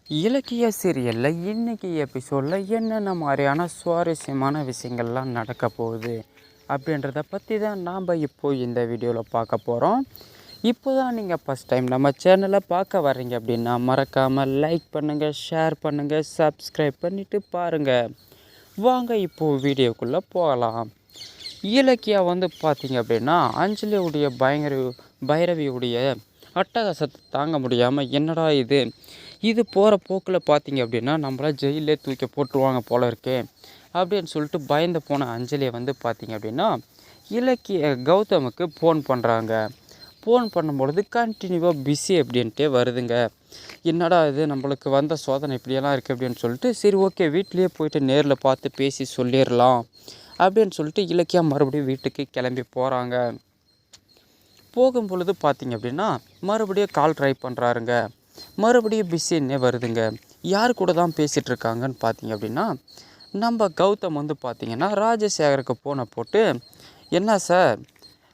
இலக்கிய சீரியலில் இன்றைக்கி எபிசோடில் என்னென்ன மாதிரியான சுவாரஸ்யமான விஷயங்கள்லாம் நடக்க போகுது அப்படின்றத பற்றி தான் நாம் இப்போது இந்த வீடியோவில் பார்க்க போகிறோம். இப்போ தான் நீங்கள் ஃபஸ்ட் டைம் நம்ம சேனலை பார்க்க வர்றீங்க அப்படின்னா மறக்காமல் லைக் பண்ணுங்கள், ஷேர் பண்ணுங்கள், சப்ஸ்கிரைப் பண்ணிவிட்டு பாருங்கள். வாங்க இப்போது வீடியோக்குள்ளே போகலாம். இலக்கியா பார்த்திங்க அப்படின்னா அஞ்சலியுடைய பைரவியுடைய அட்டகாசத்தை தாங்க முடியாமல் என்னடா இது போகிற போக்கில் பார்த்திங்க அப்படின்னா நம்மள ஜெயிலே தூக்கி போட்டுருவாங்க போல இருக்கே அப்படின்னு சொல்லிட்டு பயந்து போன அஞ்சலியை பார்த்திங்க அப்படின்னா இலக்கிய கௌதமுக்கு ஃபோன் பண்ணுறாங்க. ஃபோன் பண்ணும்பொழுது கண்டினியூவாக பிஸி அப்படின்ட்டே வருதுங்க. என்னடா இது நம்மளுக்கு வந்த சோதனை இப்படியெல்லாம் இருக்குது அப்படின்னு சொல்லிட்டு சரி ஓகே வீட்லேயே போயிட்டு நேரில் பார்த்து பேசி சொல்லிடலாம் அப்படின்னு சொல்லிட்டு இலக்கியா மறுபடியும் வீட்டுக்கு கிளம்பி போகிறாங்க. போகும் பொழுது பார்த்திங்க அப்படின்னா மறுபடியும் கால் ட்ரை பண்ணுறாருங்க. மறுபடியும் பிஸின்னே வருதுங்க. யார் கூட தான் பேசிகிட்டு இருக்காங்கன்னு பார்த்திங்க அப்படின்னா நம்ம கௌதம் பார்த்திங்கன்னா ராஜசேகருக்கு ஃபோனை போட்டு என்ன சார்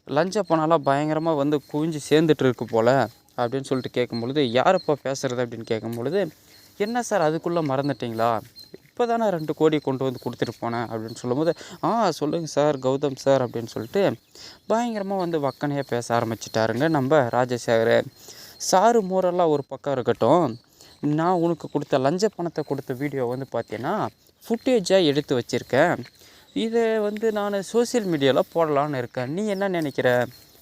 லஞ்ச பணம்லாம் பயங்கரமாக குவிஞ்சு சேர்ந்துட்டு இருக்கு போல் அப்படின்னு சொல்லிட்டு கேட்கும்பொழுது யாரப்பா பேசுகிறது அப்படின்னு கேட்கும்பொழுது என்ன சார் அதுக்குள்ளே மறந்துட்டிங்களா, இப்போ தானே 2 கோடி கொண்டு கொடுத்துட்டு போனேன் அப்படின்னு சொல்லும்போது சொல்லுங்கள் சார் கௌதம் சார் அப்படின்னு சொல்லிட்டு பயங்கரமாக வக்கனையாக பேச ஆரம்பிச்சிட்டாருங்க நம்ம ராஜசேகர். சாரு மூரெல்லாம் ஒரு பக்கம் இருக்கட்டும், நான் உனக்கு கொடுத்த லஞ்ச பணத்தை கொடுத்த வீடியோ பார்த்தீங்கன்னா ஃபுட்டேஜாக எடுத்து வச்சுருக்கேன். இதை நான் சோசியல் மீடியாவில் போடலான்னு இருக்கேன், நீ என்ன நினைக்கிற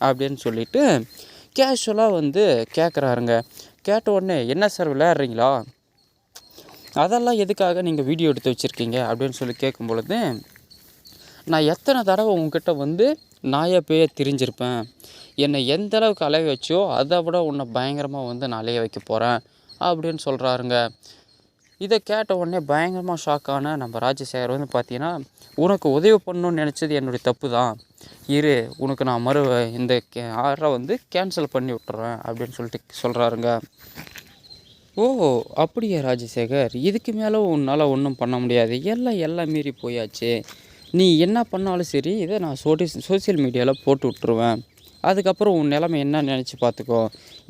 அப்படின்னு சொல்லிட்டு கேஷுவலாக கேட்குறாருங்க. கேட்ட உடனே என்ன சார் விளையாடுறீங்களா, அதெல்லாம் எதுக்காக நீங்கள் வீடியோ எடுத்து வச்சுருக்கீங்க அப்படின்னு சொல்லி கேட்கும் பொழுது நான் எத்தனை தடவை உங்ககிட்ட நாயை பேய திரிஞ்சிருப்பேன், என்னை எந்த அளவுக்கு அலைய வச்சோ அதை விட உன்னை பயங்கரமாக நான் அலைய வைக்க போகிறேன் அப்படின்னு சொல்கிறாருங்க. இதை கேட்ட உடனே பயங்கரமாக ஷாக்கான நம்ம ராஜசேகர் பார்த்தீங்கன்னா உனக்கு உதவி பண்ணணும்னு நினச்சது என்னுடைய தப்பு தான், இரு உனக்கு நான் இந்த ஆர்டரை கேன்சல் பண்ணி விட்டுறேன் அப்படின்னு சொல்லிட்டு சொல்கிறாருங்க. ஓ அப்படியா ராஜசேகர், இதுக்கு மேலே உன்னால் ஒன்றும் பண்ண முடியாது, எல்லாம் மீறி போயாச்சு, நீ என்ன பண்ணாலும் சரி இதை நான் சோசியல் மீடியாவில் போட்டு விட்ருவேன், அதுக்கப்புறம் உன் நிலைமை என்ன நினச்சி பார்த்துக்கோ,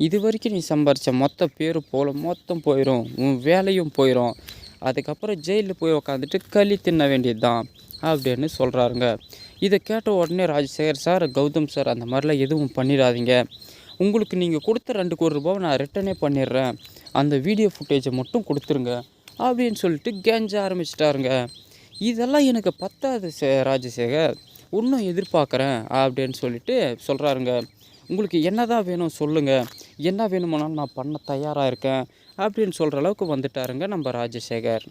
இது வரைக்கும் நீ சம்பாரித்த மொத்த பேர் மொத்தம் போயிடும், உன் வேலையும் போயிடும், அதுக்கப்புறம் ஜெயிலில் போய் உக்காந்துட்டு களி தின்ன வேண்டியது தான் அப்படின்னு சொல்கிறாருங்க. இதை கேட்ட உடனே ராஜசேகர் சார் கௌதம் சார் அந்த மாதிரிலாம் எதுவும் பண்ணிடாதீங்க, உங்களுக்கு நீங்கள் கொடுத்த 2 கோடி ரூபாவை நான் ரிட்டனே பண்ணிடுறேன், அந்த வீடியோ ஃபுட்டேஜை மட்டும் கொடுத்துருங்க அப்படின்னு சொல்லிட்டு கெஞ்ச ஆரம்பிச்சிட்டாருங்க. இதெல்லாம் எனக்கு பத்தாது ராஜசேகர், இன்னும் எதிர்பார்க்குறேன் அப்படின்னு சொல்லிட்டு சொல்கிறாருங்க. உங்களுக்கு என்ன தான் வேணும் சொல்லுங்கள், என்ன வேணுமானாலும் நான் பண்ண தயாராக இருக்கேன் அப்படின்னு சொல்கிற அளவுக்கு வந்துட்டாருங்க நம்ம ராஜசேகர்.